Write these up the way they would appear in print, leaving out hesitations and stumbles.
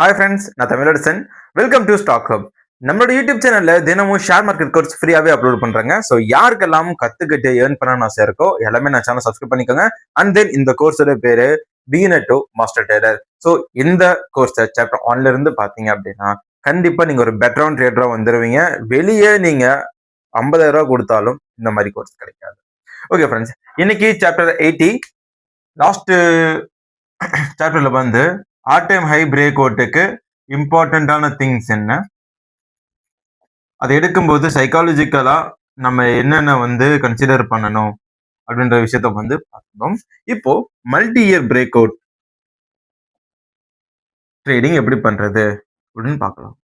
Hi friends, நான் Tamilarasan. Welcome to stock hub. நம்மளோட YouTube சேனல்ல தினமும் ஷேர் மார்க்கெட் கோர்ஸ் ஃப்ரீயாவே அப்லோட் பண்றாங்க. ஸோ யாருக்கெல்லாம் கத்துக்கிட்டு ஏர்ன் பண்ணணும்னு ஆசை இருக்கோ எல்லாமே நான் சேனல் சப்ஸ்கிரைப் பண்ணிக்கோங்க. அண்ட் தென் இந்த கோர்ஸோட பேரு beginner to master trader. So இந்த கோர்ஸ் சாப்டர் 1ல இருந்து பாத்தீங்க அப்படின்னா கண்டிப்பா நீங்க ஒரு பெட்டரான ட்ரேடரா வந்துருவீங்க. வெளியே நீங்க 50,000 ரூபாய் கொடுத்தாலும் இந்த மாதிரி கோர்ஸ் கிடைக்காது. ஓகே ஃப்ரெண்ட்ஸ், இன்னைக்கு சாப்டர் 80 லாஸ்ட் சாப்டர்ல வந்து ஆல் டைம் ஹை பிரேக் அவுட்டுக்கு இம்பார்ட்டன்டான திங்ஸ் என்ன, அதை எடுக்கும்போது சைக்காலஜிக்கலா நம்ம என்னென்ன வந்து கன்சிடர் பண்ணணும் அப்படின்ற விஷயத்த வந்து பார்க்கணும். இப்போ multi year break out trading எப்படி பண்றது அப்படின்னு பார்க்கலாம்.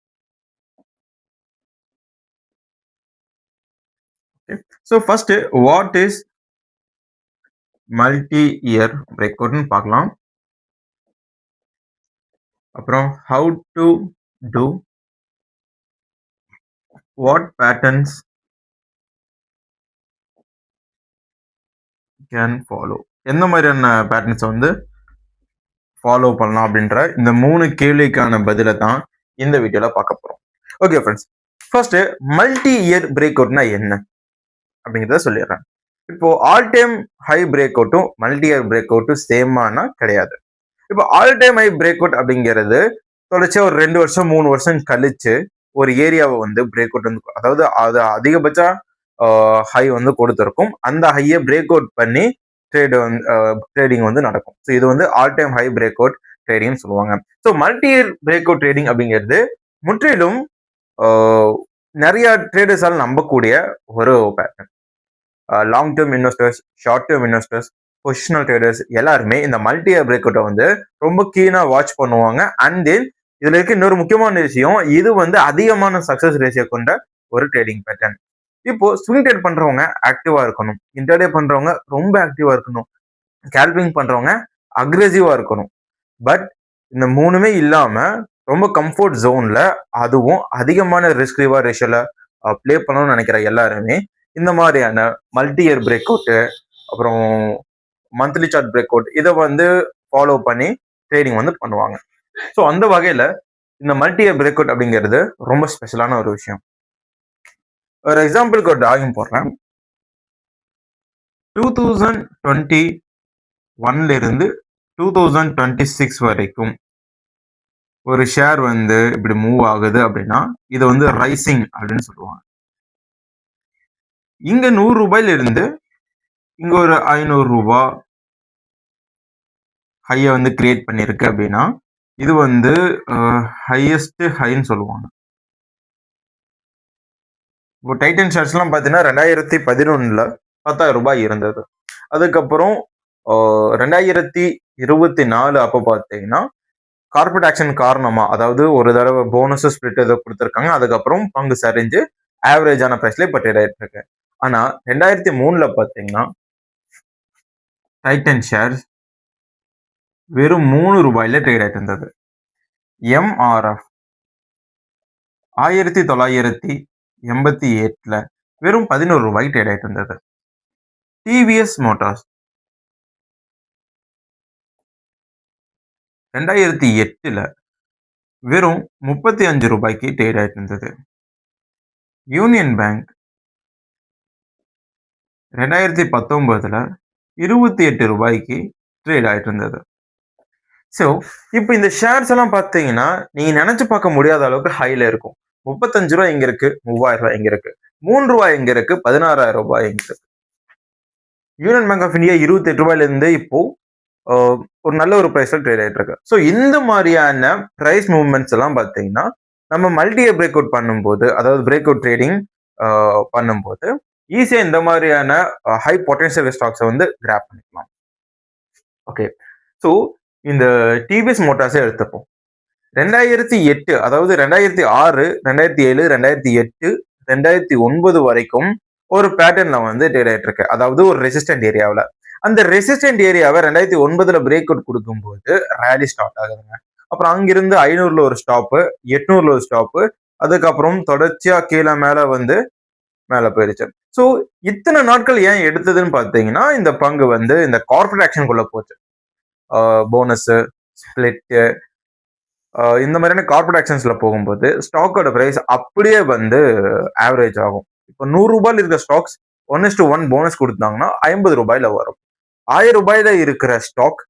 So first what is multi year பிரேக் அவுட்னு பார்க்கலாம். அப்புறம் how to do, what patterns can follow, எந்த மாதிரியான பேட்டர்ன்ஸ் வந்து ஃபாலோ பண்ணலாம் அப்படின்ற இந்த 3 கேள்விக்கான பதிலை தான் இந்த வீடியோல பார்க்க போறோம். Okay friends, first multi year பிரேக் அவுட்னா என்ன அப்படிங்கிறத சொல்லிடுறேன். இப்போ ஆல் டைம் ஹை பிரேக் அவுட்டும் மல்டி இயர் பிரேக் அவுட்டும் சேமானா கிடையாது. இப்போ all time high breakout அப்படிங்கிறது தொடர்ச்சியா ஒரு 2 வருஷம் 3 வருஷம் கழிச்சு ஒரு ஏரியாவை வந்து பிரேக் அவுட் வந்து, அதாவது அது அதிகபட்ச ஹை வந்து கொடுத்துருக்கும். அந்த ஹையை பிரேக் அவுட் பண்ணி ட்ரேடிங் வந்து நடக்கும். ஸோ இது வந்து all time high breakout trading சொல்லுவாங்க. So multi year break out trading அப்படிங்கிறது முற்றிலும் நிறைய ட்ரேடர்ஸால் நம்பக்கூடிய ஒரு pattern. Long term investors, short term investors, positional traders எல்லாருமே இந்த மல்டி இயர் பிரேக் அவுட்டை வந்து ரொம்ப கீனா வாட்ச் பண்ணுவாங்க. அண்ட் தென் இதுல இருக்க இன்னொரு முக்கியமான விஷயம், இது வந்து அதிகமான சக்சஸ் ரேஷியோ கொண்ட ஒரு ட்ரேடிங் பேட்டர்ன். இப்போ ஸ்விங் ட்ரேட் பண்றவங்க ஆக்டிவா இருக்கணும், இன்டர்டே பண்றவங்க ரொம்ப ஆக்டிவா இருக்கணும், ஸ்கேல்பிங் பண்றவங்க அக்ரெசிவா இருக்கணும். பட் இந்த மூணுமே இல்லாம ரொம்ப கம்ஃபர்ட் ஜோன்ல, அதுவும் அதிகமான ரிஸ்க் ரிவார்ட் ரேஷியோல ப்ளே பண்ணணும்னு நினைக்கிற எல்லாருமே இந்த மாதிரியான மல்டி இயர் பிரேக் அவுட், அப்புறம் மந்த்லி சார்ட் பிரேக் அவுட் இதை வந்து ஃபாலோ பண்ணி ட்ரேடிங் வந்து பண்ணுவாங்க. ஸோ அந்த வகையில இந்த மல்டி இயர் பிரேக் அவுட் அப்படிங்கிறது ரொம்ப ஸ்பெஷலான ஒரு விஷயம். ஒரு எக்ஸாம்பிளுக்கு ஒரு டாகிங் போடுறேன். 2021 இருந்து 2026 வரைக்கும் ஒரு ஷேர் வந்து இப்படி மூவ் ஆகுது அப்படின்னா இது வந்து ரைசிங் அப்படின்னு சொல்லுவாங்க. இங்க 100 ரூபாயில இருந்து இங்க ஒரு 500 ரூபாய் ஹையை வந்து கிரியேட் பண்ணிருக்கு அப்படின்னா இது வந்து ஹையஸ்ட் ஹைன்னு சொல்லுவாங்க. இப்போ டைட்டன் ஷேர்ஸ் எல்லாம் பார்த்தீங்கன்னா 2011 10,000 ரூபாய் இருந்தது. அதுக்கப்புறம் 2024 அப்போ பார்த்தீங்கன்னா கார்பரேட் ஆக்ஷன் காரணமா, அதாவது ஒரு தடவை போனஸ் ஸ்பிளிட் ஏதோ கொடுத்துருக்காங்க, அதுக்கப்புறம் பங்கு சரிஞ்சு ஆவரேஜான பிரைஸ்ல இப்போ ட்ரேட் ஆயிட்டு இருக்கு. ஆனா 2003 பார்த்தீங்கன்னா டைட்டன் ஷேர்ஸ் வெறும் 3 ரூபாயில ட்ரேட் ஆயிட்டு இருந்தது. எம்ஆர்எஃப் 1988 வெறும் 11 ரூபாய் ட்ரேட் ஆயிட்டு இருந்தது. டிவிஎஸ் மோட்டார்ஸ் 2008 வெறும் 35 ரூபாய்க்கு ட்ரேட் ஆயிட்டு இருந்தது. யூனியன் பேங்க் 2019 28 ரூபாய்க்கு ட்ரேட் ஆயிட்டு இருந்தது. ஸோ இப்போ இந்த ஷேர்ஸ் எல்லாம் பார்த்தீங்கன்னா நீங்க நினைச்சு பார்க்க முடியாத அளவுக்கு ஹைல இருக்கும். 35 ரூபாய் எங்க இருக்கு, 3000 ரூபாய் எங்க இருக்கு, 3 ரூபாய் எங்க இருக்கு, 16,000 ரூபாய் எங்க இருக்கு. யூனியன் பேங்க் ஆஃப் இந்தியா 28 ரூபாயில இருந்து இப்போ ஒரு நல்ல ஒரு பிரைஸ்ல ட்ரேட் ஆயிட்டு இருக்கு. ஸோ இந்த மாதிரியான பிரைஸ் மூவ்மெண்ட்ஸ் எல்லாம் பார்த்தீங்கன்னா நம்ம மல்டியை பிரேக் அவுட் பண்ணும்போது, அதாவது பிரேக் அவுட் ட்ரேடிங் பண்ணும்போது ஈஸியா இந்த மாதிரியான ஹை பொட்டன்ஷியல் ஸ்டாக்ஸை வந்து கிராப் பண்ணிக்கலாம். ஓகே, ஸோ இந்த டிவிஎஸ் மோட்டார்ஸே எடுத்துப்போம். 2008, அதாவது 2006, 2007, 2008, 2009 வரைக்கும் ஒரு பேட்டர்ன்ல வந்து ட்ரேட் ஆயிட்டு இருக்கு. அதாவது ஒரு ரெசிஸ்டன்ட் ஏரியாவில். அந்த ரெசிஸ்டன்ட் ஏரியாவை 2009 பிரேக் அவுட் கொடுக்கும்போது ரேலி ஸ்டார்ட் ஆகுதுங்க. அப்புறம் அங்கிருந்து 500 ஒரு ஸ்டாப்பு, 800 ஒரு ஸ்டாப்பு, அதுக்கப்புறம் தொடர்ச்சியா கீழே மேல வந்து மேல போயிருச்சு. ஸோ இத்தனை நாட்கள் ஏன் எடுத்ததுன்னு பார்த்தீங்கன்னா இந்த பங்கு வந்து இந்த கார்பரேட் ஆக்ஷனுக்குள்ள போச்சு. போனஸ், ஸ்பிளிட்டு, இந்த மாதிரியான கார்பரேட் ஆக்ஷன்ஸ்ல போகும்போது ஸ்டாக்கோட பிரைஸ் அப்படியே வந்து ஆவரேஜ் ஆகும். இப்போ 100 ரூபாயில இருக்கிற ஸ்டாக்ஸ் 1:1 போனஸ் கொடுத்தாங்கன்னா 50 ரூபாயில வரும். 1000 ரூபாயில இருக்கிற ஸ்டாக்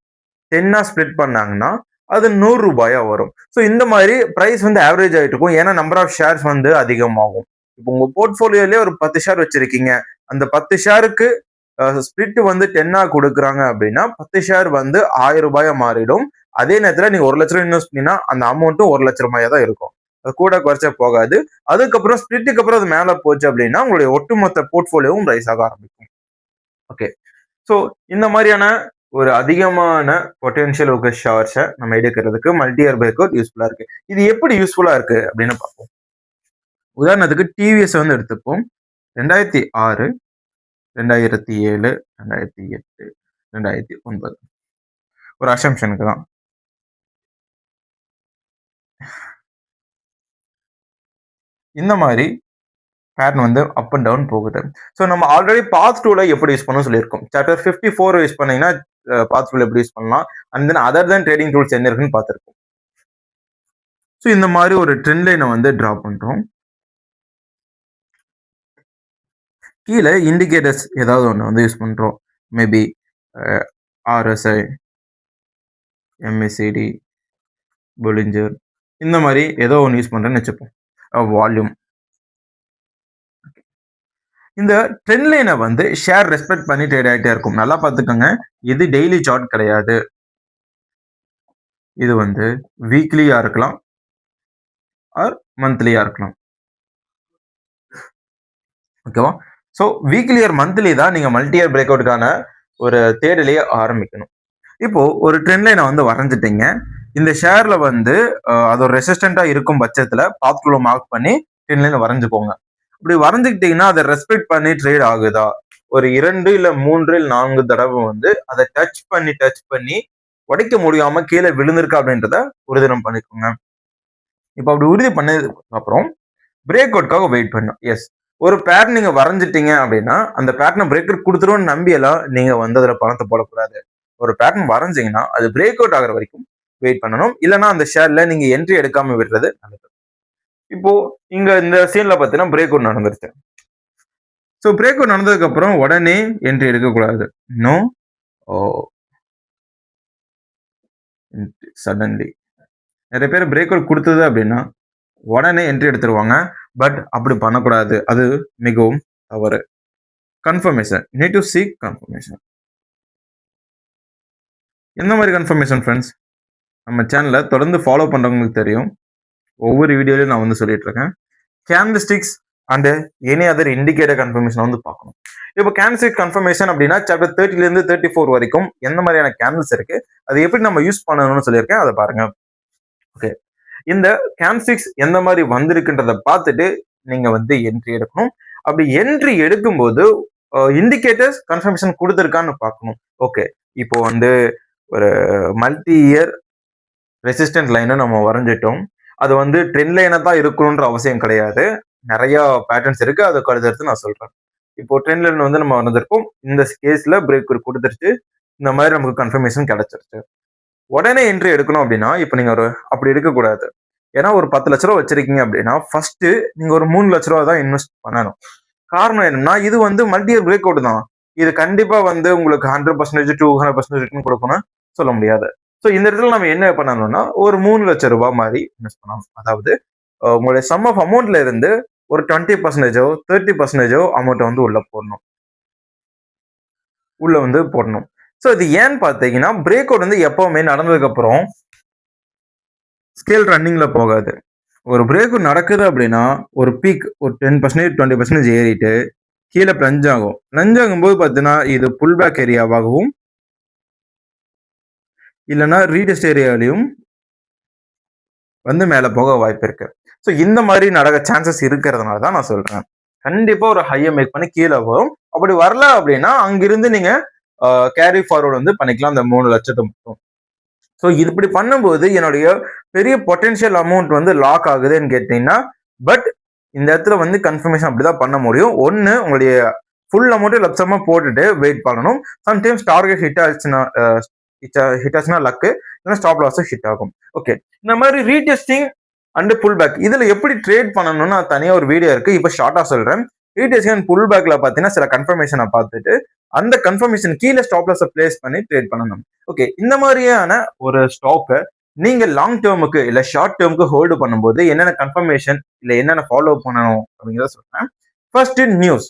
10 ஸ்பிளிட் பண்ணாங்கன்னா அது 100 ரூபாயா வரும். ஸோ இந்த மாதிரி பிரைஸ் வந்து ஆவரேஜ் ஆகிட்டு இருக்கும். ஏன்னா நம்பர் ஆஃப் ஷேர்ஸ் வந்து அதிகமாகும். இப்போ உங்க போர்ட்போலியோலயே ஒரு 10 ஷேர் வச்சிருக்கீங்க. அந்த 10 ஷேருக்கு ஸ்பிளிட் வந்து 10 கொடுக்குறாங்க அப்படின்னா 10 ஷேர் வந்து 1000 ரூபாயா மாறிடும். அதே நேரத்தில் நீங்க 1 லட்ச ரூபாய் இன்வெஸ்ட் பண்ணீங்கன்னா அந்த அமௌண்ட்டும் 1 லட்ச ரூபாயா தான் இருக்கும். அது கூட குறைச்சா போகாது. அதுக்கப்புறம் ஸ்பிளிட்டுக்கு அப்புறம் அது மேல போச்சு அப்படின்னா உங்களுடைய ஒட்டுமொத்த போர்ட்போலியோவும் ரைஸ் ஆக ஆரம்பிக்கும். ஓகே, ஸோ இந்த மாதிரியான ஒரு அதிகமான பொட்டென்ஷியல் இருக்க ஷேர்ஸை நம்ம எடுக்கிறதுக்கு மல்டி இயர் பிரேக் அவுட் யூஸ்ஃபுல்லா இருக்கு. இது எப்படி யூஸ்ஃபுல்லா இருக்கு அப்படின்னு பார்ப்போம். உதாரணத்துக்கு டிவிஎஸ் வந்து எடுத்துப்போம். 2006, 2007, 2008, 2009 ஒரு அசம்ஷனுக்கு தான். இந்த மாதிரி பேட்டர்ன் வந்து அப் அண்ட் டவுன் போகுது. ஸோ நம்ம ஆல்ரெடி பாத் டூல எப்படி யூஸ் பண்ணணும் சொல்லியிருக்கோம். சாப்டர் 54 யூஸ் பண்ணீங்கன்னா பாத் டூல எப்படி யூஸ் பண்ணலாம், and then other then trading tools என்ன இருக்குன்னு பார்த்துருக்கோம். ஸோ இந்த மாதிரி ஒரு ட்ரெண்ட் லைனை வந்து டிரா பண்றோம். கீழே இண்டிகேட்டர்ஸ் ஏதாவது ஒன்று வந்து யூஸ் பண்றோம். மேபி RSI, MACD, Bollinger, இந்த மாதிரி ஏதோ ஒன்று யூஸ் பண்றேன்னு வச்சுப்போம். வால்யூம். இந்த ட்ரெண்ட் லைனை வந்து ஷேர் ரெஸ்பெக்ட் பண்ணி ட்ரேட் ஆகிட்டே இருக்கும். நல்லா பார்த்துக்கோங்க, இது டெய்லி சார்ட் கிடையாது. இது வந்து வீக்லியா இருக்கலாம் ஆர் மந்த்லியா இருக்கலாம். ஓகேவா? ஸோ வீக்லி ஆர் மந்த்லி தான் நீங்க மல்டி இயர் பிரேக் அவுட்டுக்கான ஒரு தேடலையே ஆரம்பிக்கணும். இப்போ ஒரு ட்ரெண்ட் லைனை வந்து வரைஞ்சிட்டீங்க. இந்த ஷேர்ல வந்து அது ஒரு ரெசிஸ்டண்டா இருக்கும் பட்சத்துல பாத்குள்ள மார்க் பண்ணி ட்ரெண்ட் லைனை வரைஞ்சுக்கோங்க. இப்படி வரைஞ்சுக்கிட்டீங்கன்னா அதை ரெஸ்பெக்ட் பண்ணி ட்ரேட் ஆகுதா, ஒரு 2 இல்ல 3 இல்ல 4 தடவை வந்து அதை டச் பண்ணி உடைக்க முடியாம கீழே விழுந்திருக்கா அப்படின்றத உறுதினம் பண்ணிக்கோங்க. இப்போ அப்படி உறுதி பண்ணதுக்கு அப்புறம் பிரேக் அவுட்காக வெயிட் பண்ணும். எஸ், ஒரு பேட்டர்ன் நீங்க வரைஞ்சிட்டீங்க அப்படின்னா அந்த பேட்டர்னை பிரேக் அவுட் கொடுத்துருவோம்னு நம்பியெல்லாம் நீங்க வந்து அதுல பணத்தை போடக்கூடாது. ஒரு பேட்டர்ன் வரைஞ்சிங்கன்னா அது பிரேக் அவுட் ஆகிற வரைக்கும் வெயிட் பண்ணணும். இல்லைன்னா அந்த ஷேர்ல நீங்க என்ட்ரி எடுக்காம விடுறது நல்லது. இப்போ இங்க இந்த சீன்ல பார்த்தீங்கன்னா பிரேக் அவுட் நடந்துருச்சு. ஸோ பிரேக் அவுட் நடந்ததுக்கு அப்புறம் உடனே என்ட்ரி எடுக்கக்கூடாது. No suddenly. நிறைய பேர் பிரேக் அவுட் கொடுத்தது அப்படின்னா உடனே என்ட்ரி எடுத்துருவாங்க. பட் அப்படி பண்ணக்கூடாது, அது மிகவும் தவறு. Confirmation, need to seek confirmation. எந்த மாதிரி கன்ஃபர்மேஷன் ஃப்ரெண்ட்ஸ்? நம்ம சேனலை தொடர்ந்து ஃபாலோ பண்றவங்களுக்கு தெரியும், ஒவ்வொரு வீடியோலையும் நான் வந்து சொல்லிட்டு இருக்கேன். Candlesticks and any other indicator confirmation வந்து பார்க்கணும். இப்போ கேண்டில்ஸ்டிக் கன்ஃபர்மேஷன் அப்படின்னா சாப்டர் 30 34 வரைக்கும் எந்த மாதிரியான கேண்டில்ஸ் இருக்கு, அது எப்படி நம்ம யூஸ் பண்ணணும்னு சொல்லியிருக்கேன், அதை பாருங்க. ஓகே, இந்த கேண்டில்ஸ்டிக்ஸ் எந்த மாதிரி வந்திருக்குன்றத பார்த்துட்டு நீங்க வந்து என்ட்ரி எடுக்கணும். அப்படி என்ட்ரி எடுக்கும்போது இண்டிகேட்டர்ஸ் கன்ஃபர்மேஷன் கொடுத்துருக்கான்னு பார்க்கணும். ஓகே, இப்போ வந்து ஒரு மல்டி இயர் ரெசிஸ்டன்ட் லைனை நம்ம வரைஞ்சிட்டோம். அது வந்து ட்ரெண்ட் லைனை தான் இருக்கணுன்ற அவசியம் கிடையாது. நிறைய பேட்டர்ன்ஸ் இருக்கு, அதை கருத்து நான் சொல்றேன். இப்போ ட்ரெண்ட் லைன் வந்து நம்ம வந்திருக்கோம். இந்த கேஸ்ல பிரேக் கொடுத்துருச்சு. இந்த மாதிரி நமக்கு கன்ஃபர்மேஷன் கிடைச்சிருச்சு. உடனே என்ட்ரி எடுக்கணும் அப்படின்னா இப்போ நீங்க ஒரு அப்படி எடுக்கக்கூடாது. ஏன்னா ஒரு 10 லட்ச ரூபா வச்சிருக்கீங்க அப்படின்னா ஃபர்ஸ்ட் நீங்க ஒரு 3 லட்ச ரூபா தான் இன்வெஸ்ட் பண்ணணும். காரணம் என்னன்னா இது வந்து மல்டி இயர் பிரேக் அவுட் தான். இது கண்டிப்பா வந்து உங்களுக்கு 100% 200% கொடுக்கணும் சொல்ல முடியாது. ஸோ இந்த இடத்துல நம்ம என்ன பண்ணணும்னா ஒரு 3 லட்சம் ரூபாய் மாதிரி இன்வெஸ்ட் பண்ணணும். அதாவது உங்களுடைய சம் ஆஃப் அமௌண்ட்ல இருந்து ஒரு 20% 30% அமௌண்ட் வந்து உள்ள வந்து போடணும். ஸோ இது ஏன்னு பார்த்தீங்கன்னா பிரேக் அவுட் வந்து எப்பவுமே நடந்ததுக்கு அப்புறம் ஸ்கேல் ரன்னிங்ல போகாது. ஒரு பிரேக் அவுட் நடக்குது அப்படின்னா ஒரு பீக் ஒரு 10% 20% ஏறிட்டு கீழே பிளஞ்ச் ஆகும். பிளஞ்ச் ஆகும்போது பார்த்தீங்கன்னா இது புல் பேக் ஏரியாவாகவும் இல்லைன்னா ரீடெஸ்ட் ஏரியாலையும் வந்து மேலே போக வாய்ப்பு இருக்கு. ஸோ இந்த மாதிரி நடக்க சான்சஸ் இருக்கிறதுனால தான் நான் சொல்றேன். கண்டிப்பா ஒரு ஹையை மேக் பண்ணி கீழே வரும். அப்படி வரல அப்படின்னா அங்கிருந்து நீங்க கேரி ஃபார்வர்டு வந்து பண்ணிக்கலாம் அந்த 3 லட்சத்தை மட்டும். ஸோ இது இப்படி பண்ணும்போது என்னுடைய பெரிய பொட்டென்ஷியல் அமௌண்ட் வந்து லாக் ஆகுதுன்னு கேட்டீங்கன்னா, பட் இந்த இடத்துல வந்து கன்ஃபர்மேஷன் அப்படிதான் பண்ண முடியும். ஒன்று உங்களுடைய ஃபுல் அமௌண்ட்டு லட்சமா போட்டுட்டு வெயிட் பண்ணணும். சம்டைம்ஸ் டார்கெட் ஹிட் ஆச்சுன்னா ஹிட் ஆச்சுன்னா லக்கு, இல்லைன்னா ஸ்டாப் லாஸ் ஹிட் ஆகும். ஓகே, இந்த மாதிரி ரீடெஸ்டிங் அண்ட் புல் பேக் இதுல எப்படி ட்ரேட் பண்ணணும்னு தனியா ஒரு வீடியோ இருக்கு. இப்போ ஷார்ட்டா சொல்றேன். ரீடெஸ்டிங் அண்ட் புல் பேக்ல பாத்தீங்கன்னா சில கன்ஃபர்மேஷனை பார்த்துட்டு அந்த கன்ஃபர்மேஷன் கீழே ஸ்டாப் லாஸ் பிளேஸ் பண்ணி ட்ரேட் பண்ணணும். ஓகே, இந்த மாதிரியான ஒரு ஸ்டாக்கை நீங்க லாங் டேர்முக்கு இல்ல ஷார்ட் டேர்முக்கு ஹோல்டு பண்ணும்போது என்னென்ன கன்ஃபர்மேஷன் இல்ல என்னென்ன ஃபாலோ பண்ணணும் அப்படிங்கிறத சொல்றேன். ஃபர்ஸ்ட் நியூஸ்,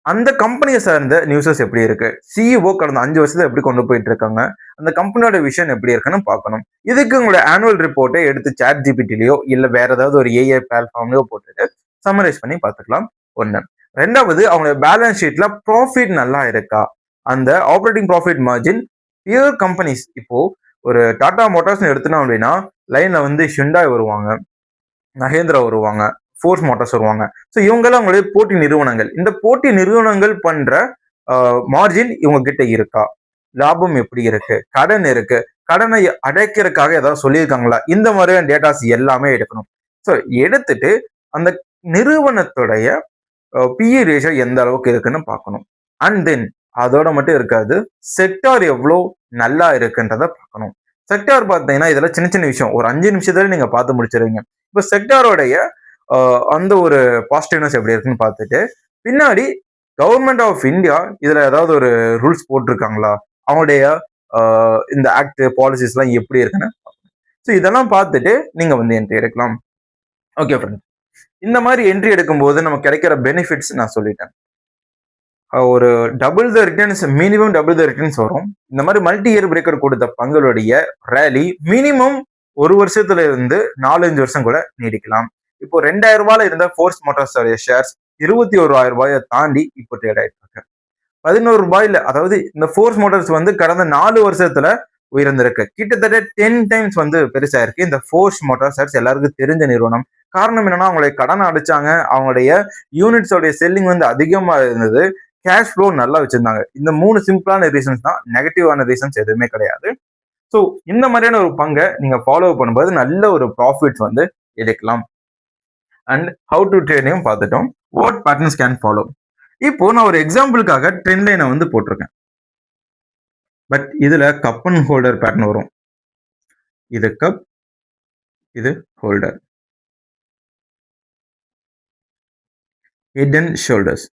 அந்த கம்பெனியை சார்ந்த நியூஸஸ் எப்படி இருக்கு, சிஇஓ கடந்த 5 வருஷத்தை எப்படி கொண்டு போயிட்டு இருக்காங்க, அந்த கம்பெனியோட விஷன் எப்படி இருக்குன்னு பார்க்கணும். இதுக்கு உங்களோட ஆனுவல் ரிப்போர்ட்டை எடுத்து சாட் ஜிபிடிலயோ இல்ல வேற ஏதாவது ஒரு ஏஐ பிளாட்ஃபார்ம்லயோ போட்டுட்டு சம்மரைஸ் பண்ணி பார்த்துக்கலாம். ஒண்ணு. ரெண்டாவது, அவங்களோட பேலன்ஸ் ஷீட்ல ப்ராஃபிட் நல்லா இருக்கா, அந்த operating profit margin peer companies, இப்போ ஒரு டாடா மோட்டார்ஸ் எடுத்தோம் அப்படின்னா லைன்ல வந்து ஹுண்டாய் வருவாங்க, மஹேந்திரா வருவாங்க, ஃபோர்ஸ் மோட்டார்ஸ் வருவாங்க. ஸோ இவங்கெல்லாம் அவங்களுடைய போட்டி நிறுவனங்கள். இந்த போட்டி நிறுவனங்கள் பண்ற மார்ஜின் இவங்க கிட்ட இருக்கா, லாபம் எப்படி இருக்கு, கடன் இருக்கு, கடனை அடைக்கிறதுக்காக ஏதாவது சொல்லியிருக்காங்களா, இந்த மாதிரியான டேட்டாஸ் எல்லாமே எடுக்கணும். ஸோ எடுத்துட்டு அந்த நிறுவனத்துடைய பிஇ ரேஷியோ எந்த அளவுக்கு இருக்குன்னு பார்க்கணும். அண்ட் தென் அதோட மட்டும் இருக்காது, செக்டார் எவ்வளோ நல்லா இருக்குன்றத பார்க்கணும். செக்டார் பார்த்தீங்கன்னா இதெல்லாம் சின்ன சின்ன விஷயம், ஒரு 5 நிமிஷத்துல நீங்க பார்த்து முடிச்சிருவீங்க. இப்போ செக்டாரோடைய அந்த ஒரு பாசிட்டிவ்னஸ் எப்படி இருக்குன்னு பார்த்துட்டு பின்னாடி கவர்மெண்ட் ஆஃப் இந்தியா இதுல ஏதாவது ஒரு ரூல்ஸ் போட்டிருக்காங்களா, அவங்களுடைய இந்த ஆக்ட் பாலிசிஸ் எல்லாம் எப்படி இருக்குன்னு. ஸோ இதெல்லாம் பார்த்துட்டு நீங்க வந்து என்ட்ரி எடுக்கலாம். ஓகே ஃப்ரெண்ட்ஸ், இந்த மாதிரி என்ட்ரி எடுக்கும்போது நமக்கு கிடைக்கிற பெனிஃபிட்ஸ் நான் சொல்லிட்டேன். ஒரு double the returns, minimum double the returns வரும். இந்த மாதிரி மல்டி இயர் பிரேக்கர் கொடுத்த பங்களுடைய ரேலி மினிமம் 1 வருஷத்துல இருந்து 4-5 வருஷம் கூட நீடிக்கலாம். இப்போ 2000 ரூபாயில இருந்த ஃபோர்ஸ் மோட்டார்ஸ் ஷேர்ஸ் 21,000 ரூபாயை தாண்டி இப்போ ட்ரேட் ஆயிட்டு இருக்கு. 11 ரூபாயில, அதாவது இந்த ஃபோர்ஸ் மோட்டார்ஸ் வந்து கடந்த 4 வருஷத்துல உயர்ந்திருக்கு. கிட்டத்தட்ட 10 டைம்ஸ் வந்து பெருசா இருக்கு. இந்த ஃபோர்ஸ் மோட்டார் ஷேர்ஸ் எல்லாருக்கும் தெரிஞ்ச நிறுவனம். காரணம் என்னன்னா அவங்களுடைய கடன் அடிச்சாங்க, அவங்களுடைய யூனிட்ஸோடைய செல்லிங் வந்து அதிகமா இருந்தது, கேஷ் ஃப்ளோ நல்லா வச்சிருந்தாங்க. இந்த 3 சிம்பிளான ரீசன்ஸ் தான், நெகட்டிவான ரீசன்ஸ் எதுவுமே கிடையாது. ஸோ இந்த மாதிரியான ஒரு பங்கை நீங்க ஃபாலோ பண்ணும்போது நல்ல ஒரு ப்ராஃபிட்ஸ் வந்து எடுக்கலாம். அண்ட் ஹவு டு ட்ரேடையும் பார்த்துட்டோம். What patterns can follow. இப்போ நான் ஒரு எக்ஸாம்பிளுக்காக ட்ரெண்ட் லைனை வந்து போட்டிருக்கேன். பட் இதுல கப் அண்ட் ஹோல்டர் பேட்டர்ன் வரும். இது கப், இது ஹோல்டர். Head and shoulders.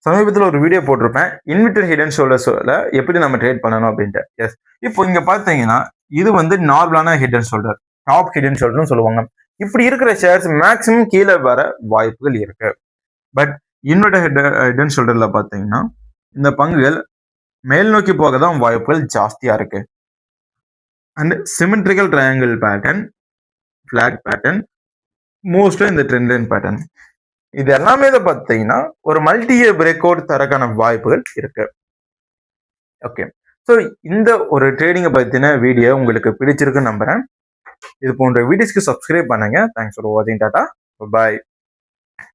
சமீபத்தில் ஒரு வீடியோ போட்டிருப்பேன், இன்வெர்டர் ஹெட் அண்ட் ஷோல்டர்ஸ்ல எப்படி நம்ம ட்ரேட் பண்ணணும் அப்படின்ட்டு. எஸ், இப்போ இங்க பாத்தீங்கன்னா இது வந்து நார்மலான head and shoulder, top head and ஷோல்டர்னு சொல்லுவாங்க. இப்படி இருக்கிற ஷேர்ஸ் மேக்சிமம் கீழே வர வாய்ப்புகள் இருக்கு. பட் இன்வெர்டர் ஹெட் அண்ட் ஷோல்டர்ல பாத்தீங்கன்னா இந்த பங்குகள் மேல் நோக்கி போக தான் வாய்ப்புகள் ஜாஸ்தியா இருக்கு. And symmetrical triangle pattern, flag pattern, மோஸ்டா இந்த ட்ரெண்ட் லைன் பேட்டர்ன், இது எல்லாமே பார்த்தீங்கன்னா ஒரு மல்டி இயர் பிரேக் அவுட் தரக்கான வாய்ப்புகள் இருக்கு. ஓகே, ஸோ இந்த ஒரு ட்ரேடிங்கை பத்தின வீடியோ உங்களுக்கு பிடிச்சிருக்குன்னு நம்புறேன். இது போன்ற வீடியோஸ்க்கு சப்ஸ்கிரைப் பண்ணுங்க. தேங்க்ஸ் ஃபார் வாட்சிங். டாடா, பாய்.